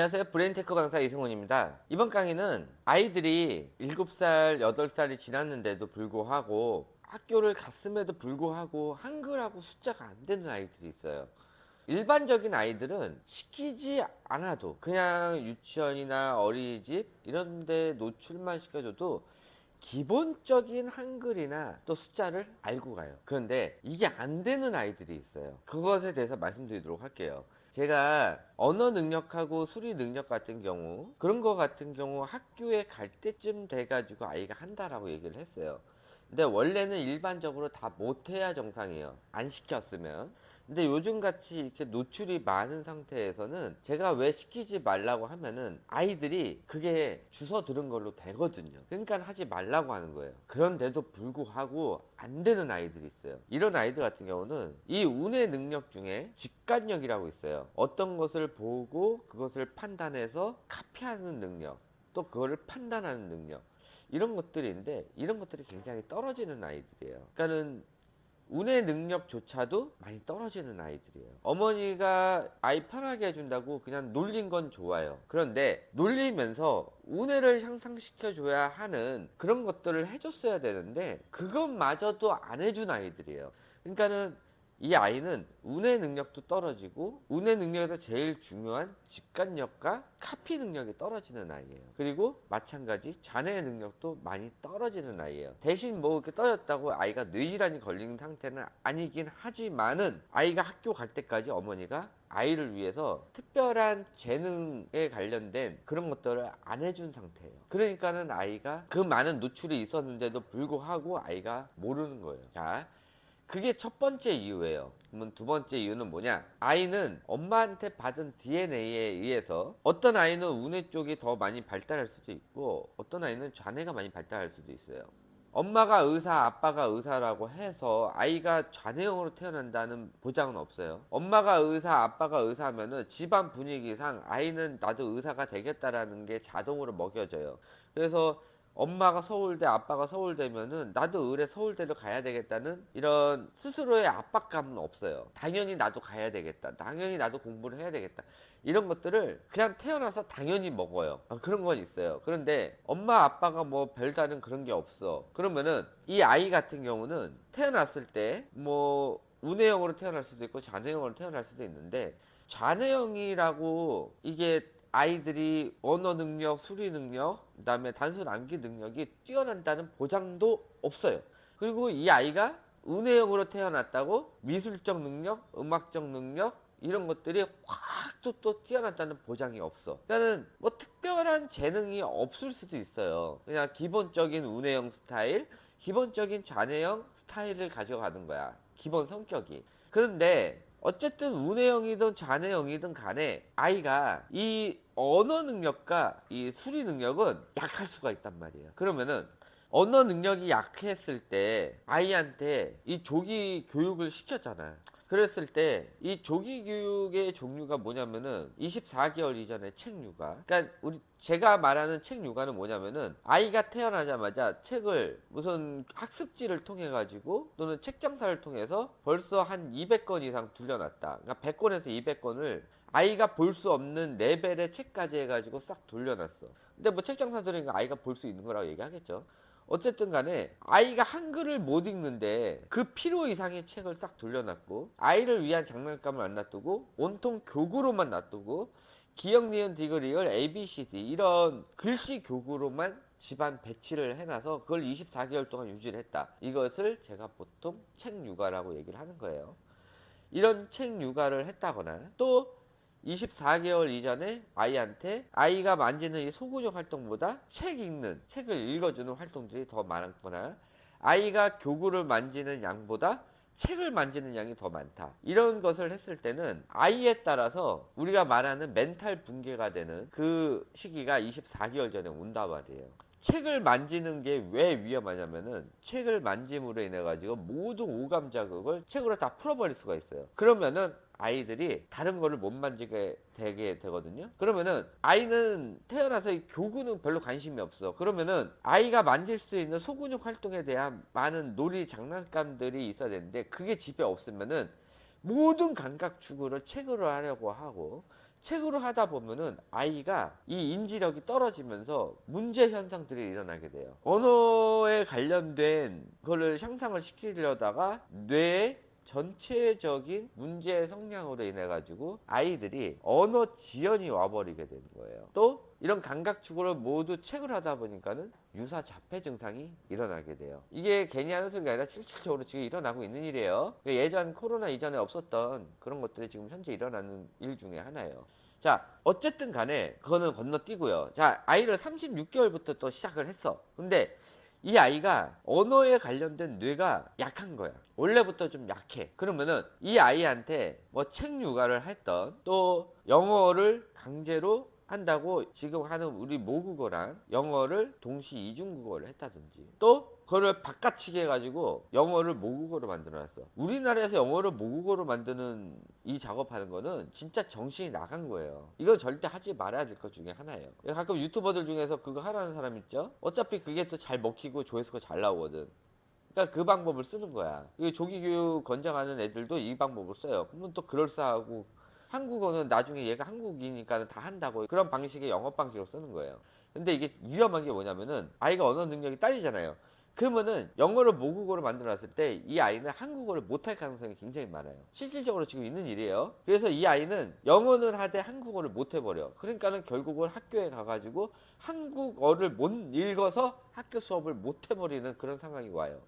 안녕하세요. 브레인테크 강사 이승훈입니다. 이번 강의는 아이들이 7살, 8살이 지났는데도 불구하고 학교를 갔음에도 불구하고 한글하고 숫자가 안 되는 아이들이 있어요. 일반적인 아이들은 시키지 않아도 그냥 유치원이나 어린이집 이런 데 노출만 시켜줘도 기본적인 한글이나 또 숫자를 알고 가요. 그런데 이게 안 되는 아이들이 있어요. 그것에 대해서 말씀드리도록 할게요. 제가 언어 능력하고 수리 능력 같은 경우 그런 거 같은 경우 학교에 갈 때쯤 돼가지고 아이가 한다라고 얘기를 했어요. 근데 원래는 일반적으로 다 못해야 정상이에요. 안 시켰으면. 근데 요즘 같이 이렇게 노출이 많은 상태에서는 제가 왜 시키지 말라고 하면은 아이들이 그게 주워 들은 걸로 되거든요. 그러니까 하지 말라고 하는 거예요. 그런데도 불구하고 안 되는 아이들이 있어요. 이런 아이들 같은 경우는 이 운의 능력 중에 직관력이라고 있어요. 어떤 것을 보고 그것을 판단해서 카피하는 능력, 또 그거를 판단하는 능력, 이런 것들인데 이런 것들이 굉장히 떨어지는 아이들이에요. 그러니까는 운의 능력조차도 많이 떨어지는 아이들이에요. 어머니가 아이 편하게 해준다고 그냥 놀린 건 좋아요. 그런데 놀리면서 운해를 향상시켜 줘야 하는 그런 것들을 해줬어야 되는데 그것마저도 안 해준 아이들이에요. 그러니까는 이 아이는 운의 능력도 떨어지고 운의 능력에서 제일 중요한 직관력과 카피 능력이 떨어지는 아이예요. 그리고 마찬가지 자뇌의 능력도 많이 떨어지는 아이예요. 대신 뭐 이렇게 떨어졌다고 아이가 뇌질환이 걸리는 상태는 아니긴 하지만은 아이가 학교 갈 때까지 어머니가 아이를 위해서 특별한 재능에 관련된 그런 것들을 안 해준 상태예요. 그러니까는 아이가 그 많은 노출이 있었는데도 불구하고 아이가 모르는 거예요. 자, 그게 첫 번째 이유예요. 그러면 두 번째 이유는 뭐냐? 아이는 엄마한테 받은 DNA에 의해서 어떤 아이는 우뇌 쪽이 더 많이 발달할 수도 있고 어떤 아이는 좌뇌가 많이 발달할 수도 있어요. 엄마가 의사, 아빠가 의사라고 해서 아이가 좌뇌형으로 태어난다는 보장은 없어요. 엄마가 의사, 아빠가 의사면은 집안 분위기상 아이는 나도 의사가 되겠다라는 게 자동으로 먹여져요. 그래서 엄마가 서울대, 아빠가 서울대면은 나도 의뢰 서울대를 가야 되겠다는 이런 스스로의 압박감은 없어요. 당연히 나도 가야 되겠다. 당연히 나도 공부를 해야 되겠다. 이런 것들을 그냥 태어나서 당연히 먹어요. 그런 건 있어요. 그런데 엄마, 아빠가 뭐 별다른 그런 게 없어. 그러면은 이 아이 같은 경우는 태어났을 때 뭐 운해형으로 태어날 수도 있고 잔해형으로 태어날 수도 있는데 잔해형이라고 이게 아이들이 언어 능력, 수리 능력, 그다음에 단순 암기 능력이 뛰어난다는 보장도 없어요. 그리고 이 아이가 운해형으로 태어났다고 미술적 능력, 음악적 능력 이런 것들이 확 또 뛰어났다는 보장이 없어. 그러니까는 뭐 특별한 재능이 없을 수도 있어요. 그냥 기본적인 운해형 스타일, 기본적인 잔해형 스타일을 가져가는 거야. 기본 성격이. 그런데 어쨌든 운해형이든 잔해형이든 간에 아이가 이 언어 능력과 이 수리 능력은 약할 수가 있단 말이에요. 그러면은 언어 능력이 약했을 때 아이한테 이 조기 교육을 시켰잖아요. 그랬을 때 이 조기 교육의 종류가 뭐냐면은 24개월 이전에 책 육아. 그러니까 우리 제가 말하는 책 육아는 뭐냐면은 아이가 태어나자마자 책을 무슨 학습지를 통해 가지고 또는 책장사를 통해서 벌써 한 200권 이상 돌려놨다. 그러니까 100권에서 200권을 아이가 볼 수 없는 레벨의 책까지 해가지고 싹 돌려놨어. 근데 뭐 책장사들은 아이가 볼 수 있는 거라고 얘기하겠죠. 어쨌든 간에 아이가 한글을 못 읽는데 그 필요 이상의 책을 싹 돌려놨고 아이를 위한 장난감을 안 놔두고 온통 교구로만 놔두고 기역, 니은, 디귿, 리을, A, B, C, D 이런 글씨 교구로만 집안 배치를 해놔서 그걸 24개월 동안 유지를 했다. 이것을 제가 보통 책 육아라고 얘기를 하는 거예요. 이런 책 육아를 했다거나 또 24개월 이전에 아이한테 아이가 만지는 이 소근육 활동보다 책 읽는, 책을 읽어주는 활동들이 더 많았거나 아이가 교구를 만지는 양보다 책을 만지는 양이 더 많다. 이런 것을 했을 때는 아이에 따라서 우리가 말하는 멘탈 붕괴가 되는 그 시기가 24개월 전에 온단 말이에요. 책을 만지는 게 왜 위험하냐면은 책을 만짐으로 인해 가지고 모든 오감 자극을 책으로 다 풀어버릴 수가 있어요. 그러면은 아이들이 다른 거를 못 만지게 되게 되거든요. 그러면은 아이는 태어나서 이 교구는 별로 관심이 없어. 그러면은 아이가 만질 수 있는 소근육 활동에 대한 많은 놀이 장난감들이 있어야 되는데 그게 집에 없으면은 모든 감각 추구를 책으로 하려고 하고 책으로 하다 보면은 아이가 이 인지력이 떨어지면서 문제 현상들이 일어나게 돼요. 언어에 관련된 거를 향상을 시키려다가 뇌에 전체적인 문제 성향으로 인해 가지고 아이들이 언어 지연이 와버리게 되는 거예요. 또 이런 감각 추구를 모두 책을 하다 보니까는 유사 자폐 증상이 일어나게 돼요. 이게 괜히 하는 소리가 아니라 실질적으로 지금 일어나고 있는 일이에요. 예전 코로나 이전에 없었던 그런 것들이 지금 현재 일어나는 일 중에 하나예요. 자, 어쨌든 간에 그거는 건너뛰고요. 자, 아이를 36개월부터 또 시작을 했어. 근데 이 아이가 언어에 관련된 뇌가 약한 거야. 원래부터 좀 약해. 그러면은 이 아이한테 뭐 책 육아를 했던, 또 영어를 강제로 한다고 지금 하는 우리 모국어랑 영어를 동시 이중국어를 했다든지, 또 그거를 바꿔치기 해가지고 영어를 모국어로 만들어놨어. 우리나라에서 영어를 모국어로 만드는 이 작업하는 거는 진짜 정신이 나간 거예요. 이건 절대 하지 말아야 될 것 중에 하나예요. 가끔 유튜버들 중에서 그거 하라는 사람 있죠? 어차피 그게 또 잘 먹히고 조회수가 잘 나오거든. 그러니까 그 방법을 쓰는 거야. 이 조기 교육 권장하는 애들도 이 방법을 써요. 그러면 또 그럴싸하고, 한국어는 나중에 얘가 한국이니까 다 한다고, 그런 방식의 영업 방식으로 쓰는 거예요. 근데 이게 위험한 게 뭐냐면은 아이가 언어 능력이 딸리잖아요. 그러면은 영어를 모국어로 만들어놨을 때 이 아이는 한국어를 못할 가능성이 굉장히 많아요. 실질적으로 지금 있는 일이에요. 그래서 이 아이는 영어는 하되 한국어를 못 해버려. 그러니까는 결국은 학교에 가가지고 한국어를 못 읽어서 학교 수업을 못 해버리는 그런 상황이 와요.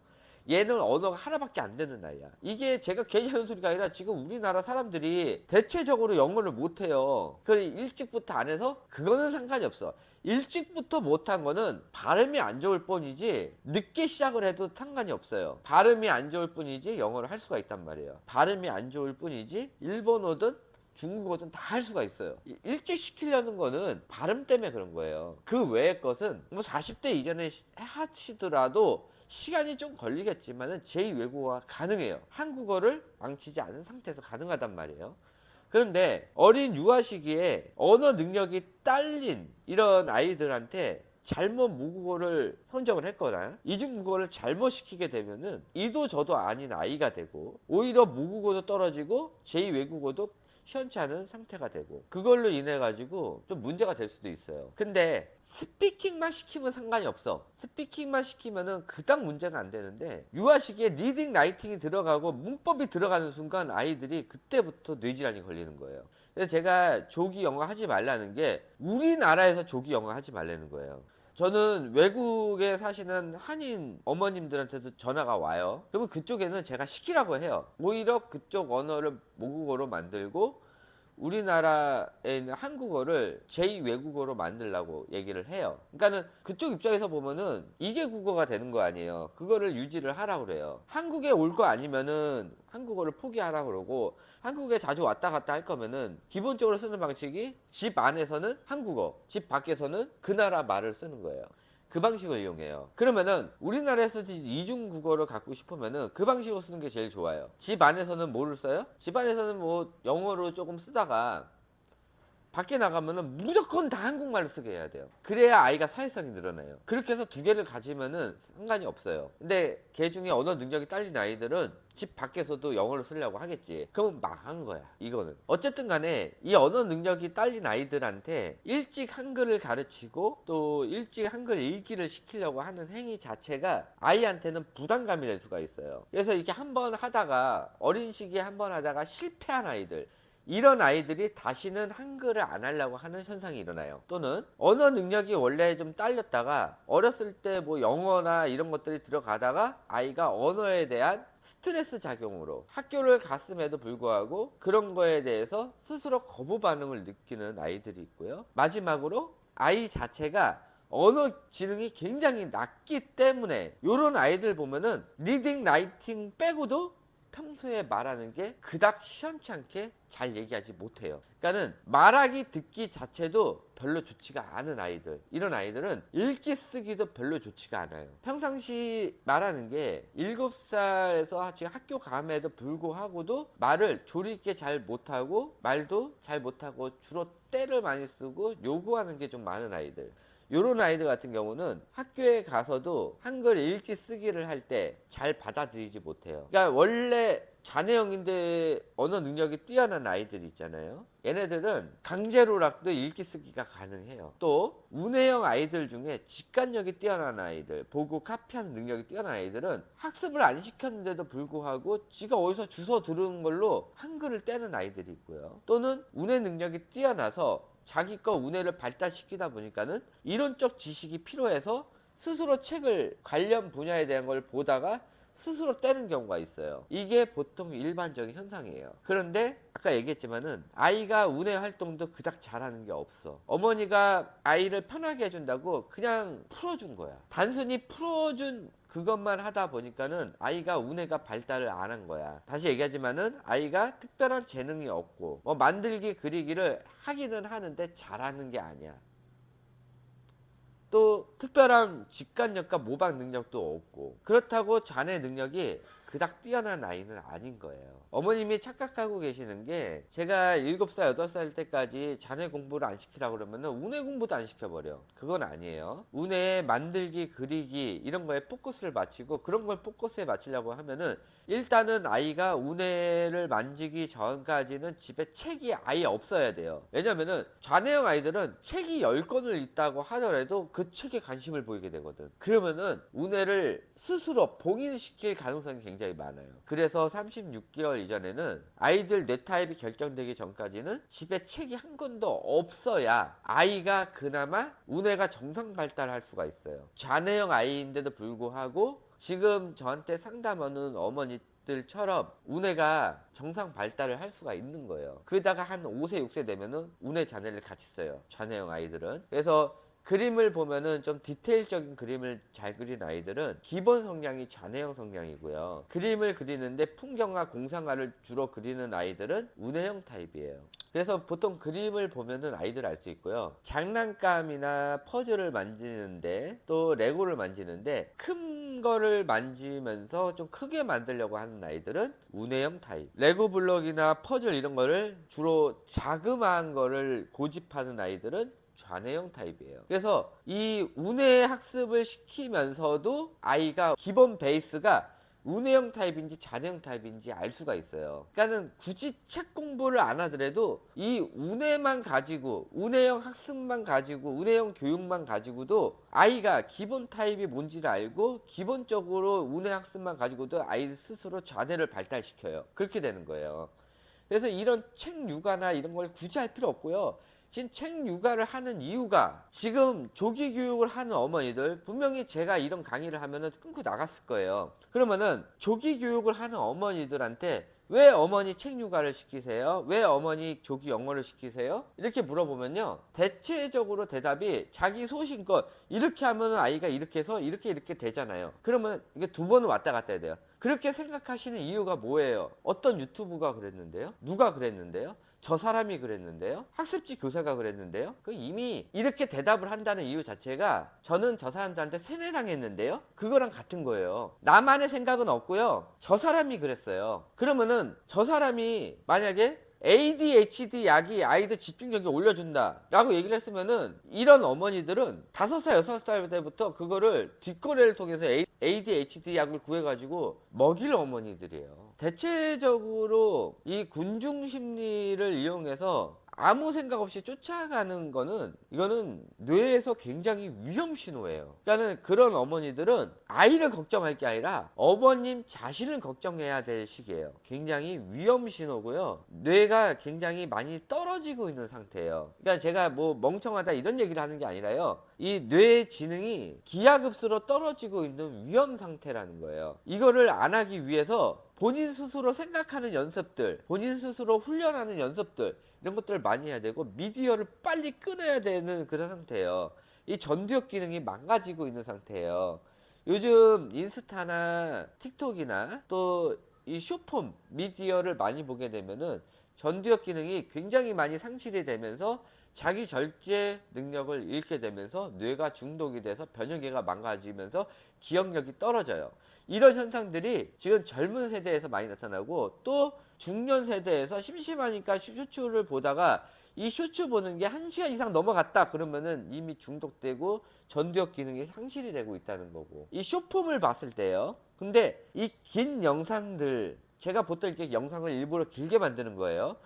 얘는 언어가 하나밖에 안 되는 아이야. 이게 제가 괜히 하는 소리가 아니라 지금 우리나라 사람들이 대체적으로 영어를 못해요. 그 일찍부터 안 해서 그거는 상관이 없어. 일찍부터 못한 거는 발음이 안 좋을 뿐이지 늦게 시작을 해도 상관이 없어요. 발음이 안 좋을 뿐이지 영어를 할 수가 있단 말이에요. 발음이 안 좋을 뿐이지 일본어든 중국어든 다 할 수가 있어요. 일찍 시키려는 거는 발음 때문에 그런 거예요. 그 외의 것은 뭐 40대 이전에 하시더라도 시간이 좀 걸리겠지만은 제2외국어가 가능해요. 한국어를 망치지 않은 상태에서 가능하단 말이에요. 그런데 어린 유아 시기에 언어 능력이 딸린 이런 아이들한테 잘못 모국어를 선정을 했거나 이중국어를 잘못 시키게 되면은 이도 저도 아닌 아이가 되고, 오히려 모국어도 떨어지고 제2외국어도 시원치 않은 상태가 되고, 그걸로 인해 가지고 좀 문제가 될 수도 있어요. 근데 스피킹만 시키면 상관이 없어. 스피킹만 시키면은 그닥 문제가 안 되는데, 유아 시기에 리딩 라이팅이 들어가고 문법이 들어가는 순간 아이들이 그때부터 뇌질환이 걸리는 거예요. 그래서 제가 조기 영어 하지 말라는 게 우리나라에서 조기 영어 하지 말라는 거예요. 저는 외국에 사시는 한인 어머님들한테도 전화가 와요. 그러면 그쪽에는 제가 시키라고 해요. 오히려 그쪽 언어를 모국어로 만들고 우리나라에 있는 한국어를 제2외국어로 만들라고 얘기를 해요. 그러니까는 그쪽 입장에서 보면은 이게 국어가 되는 거 아니에요. 그거를 유지를 하라고 그래요. 한국에 올 거 아니면은 한국어를 포기하라고 그러고, 한국에 자주 왔다 갔다 할 거면은 기본적으로 쓰는 방식이 집 안에서는 한국어, 집 밖에서는 그 나라 말을 쓰는 거예요. 그 방식을 이용해요. 그러면은 우리나라에서 이중 국어를 갖고 싶으면은 그 방식으로 쓰는 게 제일 좋아요. 집 안에서는 뭐를 써요? 집 안에서는 뭐 영어로 조금 쓰다가 밖에 나가면은 무조건 다 한국말로 쓰게 해야 돼요. 그래야 아이가 사회성이 늘어나요. 그렇게 해서 두 개를 가지면은 상관이 없어요. 근데 걔 중에 언어 능력이 딸린 아이들은 집 밖에서도 영어를 쓰려고 하겠지. 그럼 망한 거야, 이거는. 어쨌든 간에 이 언어 능력이 딸린 아이들한테 일찍 한글을 가르치고 또 일찍 한글 읽기를 시키려고 하는 행위 자체가 아이한테는 부담감이 될 수가 있어요. 그래서 이렇게 한번 하다가, 어린 시기에 한번 하다가 실패한 아이들, 이런 아이들이 다시는 한글을 안 하려고 하는 현상이 일어나요. 또는 언어 능력이 원래 좀 딸렸다가 어렸을 때 뭐 영어나 이런 것들이 들어가다가 아이가 언어에 대한 스트레스 작용으로 학교를 갔음에도 불구하고 그런 거에 대해서 스스로 거부 반응을 느끼는 아이들이 있고요. 마지막으로 아이 자체가 언어 지능이 굉장히 낮기 때문에 이런 아이들 보면은 리딩, 라이팅 빼고도 평소에 말하는 게 그닥 시원치 않게 잘 얘기하지 못해요. 그러니까는 말하기 듣기 자체도 별로 좋지가 않은 아이들, 이런 아이들은 읽기 쓰기도 별로 좋지가 않아요. 평상시 말하는 게 7살에서 지금 학교 감에도 불구하고도 말을 조리 있게 잘 못하고 말도 잘 못하고 주로 때를 많이 쓰고 요구하는 게 좀 많은 아이들, 요런 아이들 같은 경우는 학교에 가서도 한글 읽기 쓰기를 할 때 잘 받아들이지 못해요. 그러니까 원래 자뇌형인데 언어 능력이 뛰어난 아이들이 있잖아요. 얘네들은 강제로라도 읽기 쓰기가 가능해요. 또 우뇌형 아이들 중에 직관력이 뛰어난 아이들, 보고 카피하는 능력이 뛰어난 아이들은 학습을 안 시켰는데도 불구하고 지가 어디서 주워 들은 걸로 한글을 떼는 아이들이 있고요. 또는 우뇌 능력이 뛰어나서 자기 거 우뇌를 발달시키다 보니까는 이론적 지식이 필요해서 스스로 책을 관련 분야에 대한 걸 보다가 스스로 떼는 경우가 있어요. 이게 보통 일반적인 현상이에요. 그런데 아까 얘기했지만은 아이가 우뇌 활동도 그닥 잘하는 게 없어. 어머니가 아이를 편하게 해준다고 그냥 풀어준 거야. 단순히 풀어준 그것만 하다 보니까는 아이가 우뇌가 발달을 안 한 거야. 다시 얘기하지만은 아이가 특별한 재능이 없고 뭐 만들기 그리기를 하기는 하는데 잘하는 게 아니야. 또 특별한 직관력과 모방 능력도 없고, 그렇다고 자네 능력이 그닥 뛰어난 아이는 아닌 거예요. 어머님이 착각하고 계시는 게, 제가 7살, 8살 때까지 자네 공부를 안 시키라고 그러면은 우뇌 공부도 안 시켜버려. 그건 아니에요. 우뇌 만들기, 그리기 이런 거에 포커스를 맞추고, 그런 걸 포커스에 맞추려고 하면은 일단은 아이가 우뇌를 만지기 전까지는 집에 책이 아예 없어야 돼요. 왜냐면은 좌뇌형 아이들은 책이 10권을 있다고 하더라도 그 책에 관심을 보이게 되거든. 그러면은 우뇌를 스스로 봉인시킬 가능성이 굉장히 많아요. 그래서 36개월 이전에는 아이들 뇌 타입이 결정되기 전까지는 집에 책이 한 권도 없어야 아이가 그나마 우뇌가 정상 발달할 수가 있어요. 좌뇌형 아이인데도 불구하고 지금 저한테 상담하는 어머니들처럼 우뇌가 정상 발달을 할 수가 있는 거예요. 그러다가 한 5세, 6세 되면은 우뇌 자뇌를 같이 써요. 좌뇌형 아이들은. 그래서 그림을 보면은 좀 디테일적인 그림을 잘 그린 아이들은 기본 성향이 좌뇌형 성향이고요. 그림을 그리는데 풍경화, 공상화를 주로 그리는 아이들은 우뇌형 타입이에요. 그래서 보통 그림을 보면은 아이들 알 수 있고요. 장난감이나 퍼즐을 만지는데 또 레고를 만지는데 큰 거를 만지면서 좀 크게 만들려고 하는 아이들은 우뇌형 타입. 레고 블록이나 퍼즐 이런 거를 주로 자그마한 거를 고집하는 아이들은 좌뇌형 타입이에요. 그래서 이 우뇌 학습을 시키면서도 아이가 기본 베이스가 우뇌형 타입인지 좌뇌형 타입인지 알 수가 있어요. 그러니까는 굳이 책 공부를 안 하더라도 이 우뇌만 가지고, 우뇌형 학습만 가지고, 우뇌형 교육만 가지고도 아이가 기본 타입이 뭔지를 알고 기본적으로 우뇌 학습만 가지고도 아이 스스로 좌뇌를 발달시켜요. 그렇게 되는 거예요. 그래서 이런 책 육아나 이런 걸 굳이 할 필요 없고요. 지금 책 육아를 하는 이유가, 지금 조기 교육을 하는 어머니들 분명히 제가 이런 강의를 하면은 끊고 나갔을 거예요. 그러면은 조기 교육을 하는 어머니들한테 왜 어머니 책 육아를 시키세요? 왜 어머니 조기 영어를 시키세요? 이렇게 물어보면요, 대체적으로 대답이 자기 소신껏 이렇게 하면 아이가 이렇게 해서 이렇게 되잖아요. 그러면 이게 2번은 왔다 갔다 해야 돼요. 그렇게 생각하시는 이유가 뭐예요? 어떤 유튜브가 그랬는데요? 누가 그랬는데요? 저 사람이 그랬는데요? 학습지 교사가 그랬는데요? 그 이미 이렇게 대답을 한다는 이유 자체가 저는 저 사람들한테 세뇌당했는데요? 그거랑 같은 거예요. 나만의 생각은 없고요. 저 사람이 그랬어요. 그러면은 저 사람이 만약에 ADHD 약이 아이들 집중력이 올려준다 라고 얘기를 했으면은 이런 어머니들은 5살, 6살 때부터 그거를 뒷거래를 통해서 ADHD 약을 구해가지고 먹일 어머니들이에요. 대체적으로 이 군중 심리를 이용해서 아무 생각 없이 쫓아가는 거는, 이거는 뇌에서 굉장히 위험 신호예요. 그러니까는 그런 어머니들은 아이를 걱정할 게 아니라 어머님 자신을 걱정해야 될 시기예요. 굉장히 위험 신호고요. 뇌가 굉장히 많이 떨어지고 있는 상태예요. 그러니까 제가 뭐 멍청하다 이런 얘기를 하는 게 아니라요, 이 뇌 지능이 기하급수로 떨어지고 있는 위험 상태라는 거예요. 이거를 안 하기 위해서 본인 스스로 생각하는 연습들, 본인 스스로 훈련하는 연습들, 이런 것들을 많이 해야 되고, 미디어를 빨리 끊어야 되는 그런 상태예요. 이 전두엽 기능이 망가지고 있는 상태예요. 요즘 인스타나 틱톡이나 또 이 숏폼 미디어를 많이 보게 되면은 전두엽 기능이 굉장히 많이 상실이 되면서 자기 절제 능력을 잃게 되면서 뇌가 중독이 돼서 변형계가 망가지면서 기억력이 떨어져요. 이런 현상들이 지금 젊은 세대에서 많이 나타나고, 또 중년 세대에서 심심하니까 쇼츠를 보다가 이 쇼츠 보는 게 1시간 이상 넘어갔다 그러면은 이미 중독되고 전두엽 기능이 상실이 되고 있다는 거고, 이 숏폼을 봤을 때요, 근데 이 긴 영상들 제가 보통 이렇게 영상을 일부러 길게 만드는 거예요.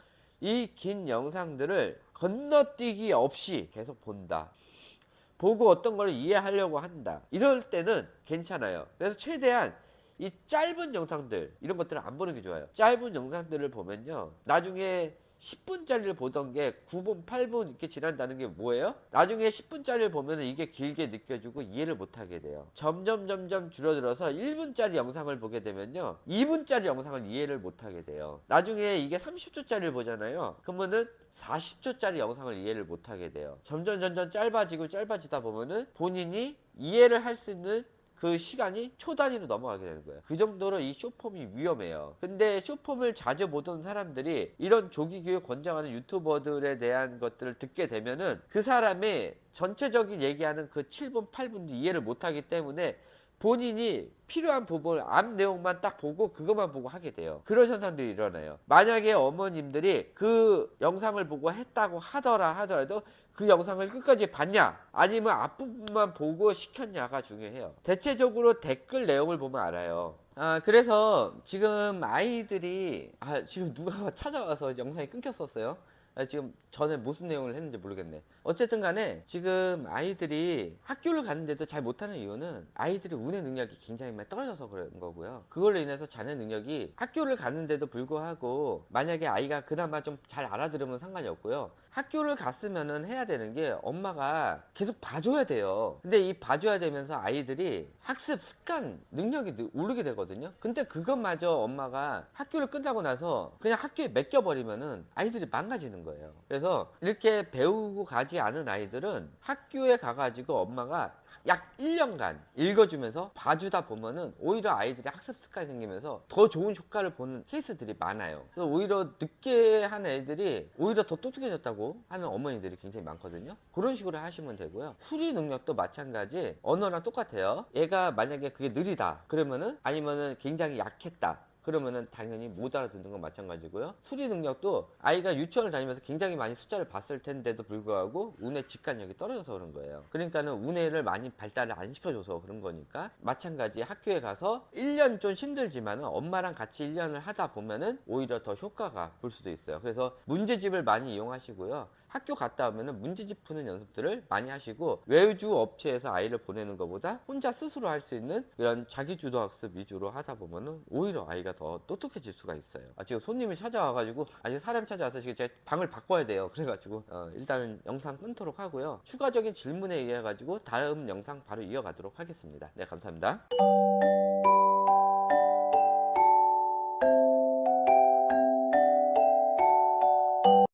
이 긴 영상들을 건너뛰기 없이 계속 본다. 보고 어떤 걸 이해하려고 한다. 이럴 때는 괜찮아요. 그래서 최대한 이 짧은 영상들 이런 것들을 안 보는 게 좋아요. 짧은 영상들을 보면요, 나중에 10분짜리를 보던 게 9분, 8분 이렇게 지난다는 게 뭐예요? 나중에 10분짜리를 보면 이게 길게 느껴지고 이해를 못하게 돼요. 점점 줄어들어서 1분짜리 영상을 보게 되면요, 2분짜리 영상을 이해를 못하게 돼요. 나중에 이게 30초짜리를 보잖아요. 그러면은 40초짜리 영상을 이해를 못하게 돼요. 점점 짧아지다 보면은 본인이 이해를 할 수 있는 그 시간이 초 단위로 넘어가게 되는 거예요. 그 정도로 이 숏폼이 위험해요. 근데 숏폼을 자주 보던 사람들이 이런 조기교육 권장하는 유튜버들에 대한 것들을 듣게 되면은 그 사람의 전체적인 얘기하는 그 7분, 8분도 이해를 못하기 때문에 본인이 필요한 부분 앞 내용만 딱 보고 그것만 보고 하게 돼요. 그런 현상들이 일어나요. 만약에 어머님들이 그 영상을 보고 했다고 하더라도 그 영상을 끝까지 봤냐 아니면 앞부분만 보고 시켰냐가 중요해요. 대체적으로 댓글 내용을 보면 알아요. 그래서 지금 아이들이 지금 누가 찾아와서 영상이 끊겼었어요. 지금 전에 무슨 내용을 했는지 모르겠네. 어쨌든 간에 지금 아이들이 학교를 가는데도 잘 못하는 이유는 아이들이 운의 능력이 굉장히 많이 떨어져서 그런 거고요. 그걸로 인해서 자녀 능력이, 학교를 가는데도 불구하고 만약에 아이가 그나마 좀 잘 알아들으면 상관이 없고요. 학교를 갔으면은 해야 되는 게 엄마가 계속 봐줘야 돼요. 근데 이 봐줘야 되면서 아이들이 학습 습관 능력이 오르게 되거든요. 근데 그것마저 엄마가 학교를 끝나고 나서 그냥 학교에 맡겨버리면은 아이들이 망가지는 거예요. 그래서 이렇게 배우고 가지 않은 아이들은 학교에 가가지고 엄마가 약 1년간 읽어주면서 봐주다 보면은 오히려 아이들이 학습 습관이 생기면서 더 좋은 효과를 보는 케이스들이 많아요. 그래서 오히려 늦게 한 애들이 오히려 더 똑똑해졌다고 하는 어머니들이 굉장히 많거든요. 그런 식으로 하시면 되고요. 수리 능력도 마찬가지, 언어랑 똑같아요. 얘가 만약에 그게 느리다 그러면은, 아니면은 굉장히 약했다 그러면은 당연히 못 알아듣는 건 마찬가지고요. 수리 능력도 아이가 유치원을 다니면서 굉장히 많이 숫자를 봤을 텐데도 불구하고 운의 직관력이 떨어져서 그런 거예요. 그러니까는 운해를 많이 발달을 안 시켜줘서 그런 거니까 마찬가지, 학교에 가서 1년 좀 힘들지만은 엄마랑 같이 1년을 하다 보면은 오히려 더 효과가 볼 수도 있어요. 그래서 문제집을 많이 이용하시고요. 학교 갔다 오면은 문제집 푸는 연습들을 많이 하시고, 외주 업체에서 아이를 보내는 것보다 혼자 스스로 할 수 있는 이런 자기주도 학습 위주로 하다 보면은 오히려 아이가 더 똑똑해질 수가 있어요. 지금 손님이 찾아와가지고, 아직 사람 찾아와서 지금 제 방을 바꿔야 돼요. 그래가지고 일단은 영상 끊도록 하고요. 추가적인 질문에 의해 가지고 다음 영상 바로 이어가도록 하겠습니다. 네, 감사합니다.